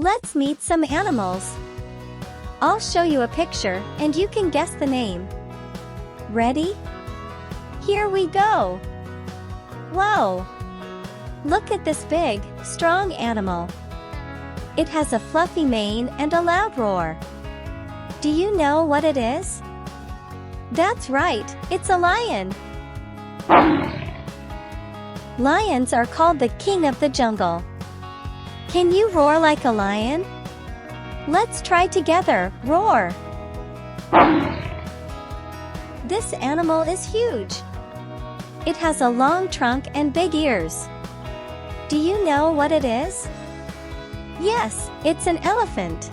Let's meet some animals. I'll show you a picture and you can guess the name. Ready? Here we go! Whoa! Look at this big, strong animal. It has a fluffy mane and a loud roar. Do you know what it is? That's right, it's a lion. Lions are called the king of the jungle. Can you roar like a lion? Let's try together, roar! This animal is huge. It has a long trunk and big ears. Do you know what it is? Yes, it's an elephant.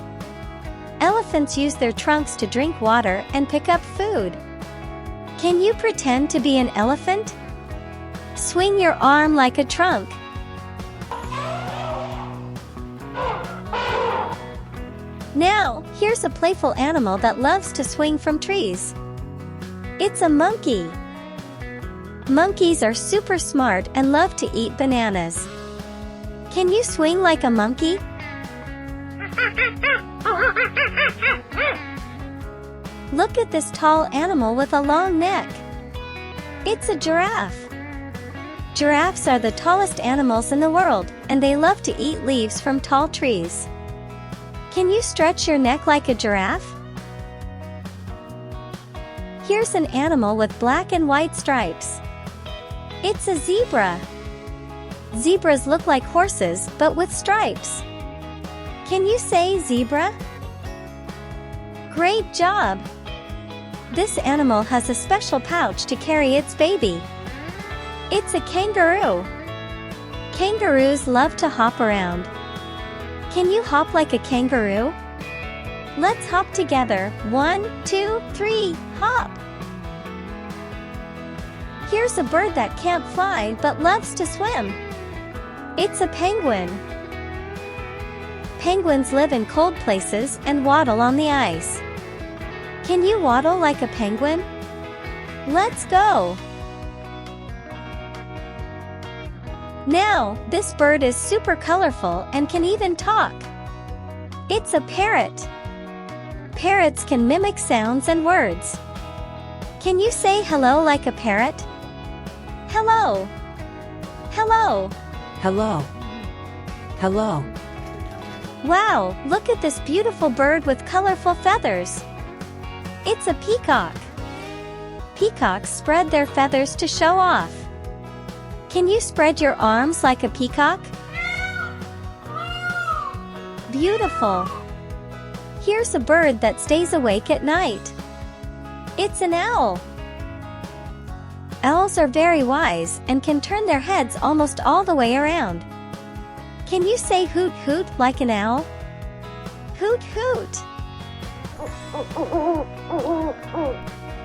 Elephants use their trunks to drink water and pick up food. Can you pretend to be an elephant? Swing your arm like a trunk. Now, here's a playful animal that loves to swing from trees. It's a monkey. Monkeys are super smart and love to eat bananas. Can you swing like a monkey? Look at this tall animal with a long neck. It's a giraffe. Giraffes are the tallest animals in the world, and they love to eat leaves from tall trees. Can you stretch your neck like a giraffe? Here's an animal with black and white stripes. It's a zebra. Zebras look like horses, but with stripes. Can you say zebra? Great job! This animal has a special pouch to carry its baby. It's a kangaroo. Kangaroos love to hop around. Can you hop like a kangaroo? Let's hop together. 1, 2, 3, hop! Here's a bird that can't fly but loves to swim. It's a penguin. Penguins live in cold places and waddle on the ice. Can you waddle like a penguin? Let's go! Now, this bird is super colorful and can even talk. It's a parrot. Parrots can mimic sounds and words. Can you say hello like a parrot? Hello. Hello. Hello. Hello. Wow, look at this beautiful bird with colorful feathers. It's a peacock. Peacocks spread their feathers to show off. Can you spread your arms like a peacock? Beautiful. Here's a bird that stays awake at night. It's an owl. Owls are very wise and can turn their heads almost all the way around. Can you say hoot hoot like an owl? Hoot hoot!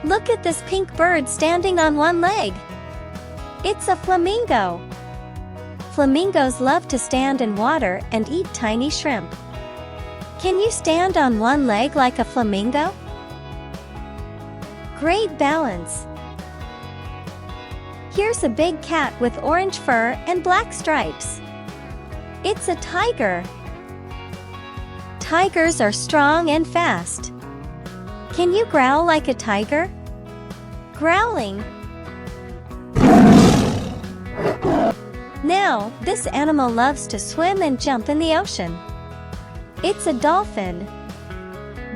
Look at this pink bird standing on one leg. It's a flamingo. Flamingos love to stand in water and eat tiny shrimp. Can you stand on one leg like a flamingo? Great balance. Here's a big cat with orange fur and black stripes. It's a tiger. Tigers are strong and fast. Can you growl like a tiger? Growling. Now, this animal loves to swim and jump in the ocean. It's a dolphin.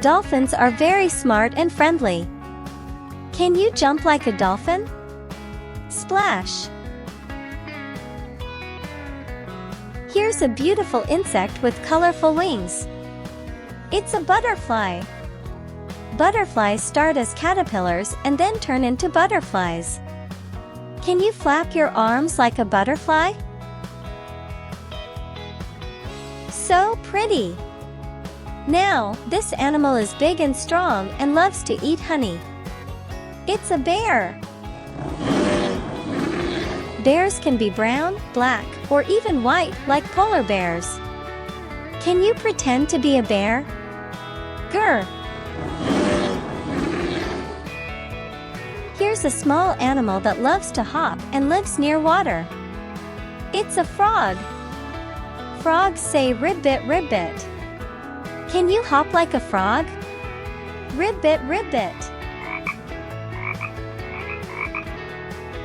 Dolphins are very smart and friendly. Can you jump like a dolphin? Splash! Here's a beautiful insect with colorful wings. It's a butterfly. Butterflies start as caterpillars and then turn into butterflies. Can you flap your arms like a butterfly? So pretty! Now, this animal is big and strong and loves to eat honey. It's a bear. Bears can be brown, black, or even white like polar bears. Can you pretend to be a bear? Grr! Here's a small animal that loves to hop and lives near water. It's a frog. Frogs say ribbit ribbit. Can you hop like a frog? Ribbit, ribbit.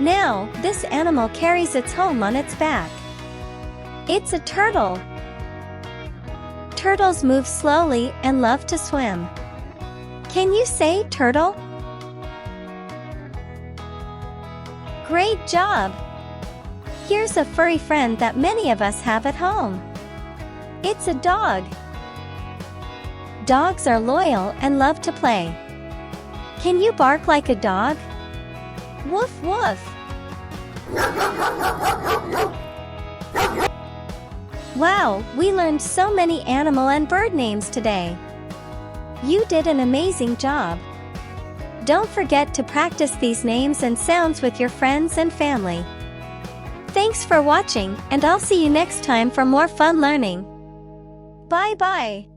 Now, this animal carries its home on its back. It's a turtle. Turtles move slowly and love to swim. Can you say turtle? Great job! Here's a furry friend that many of us have at home. It's a dog. Dogs are loyal and love to play. Can you bark like a dog? Woof woof! Wow, we learned so many animal and bird names today. You did an amazing job. Don't forget to practice these names and sounds with your friends and family. Thanks for watching, and I'll see you next time for more fun learning. Bye bye.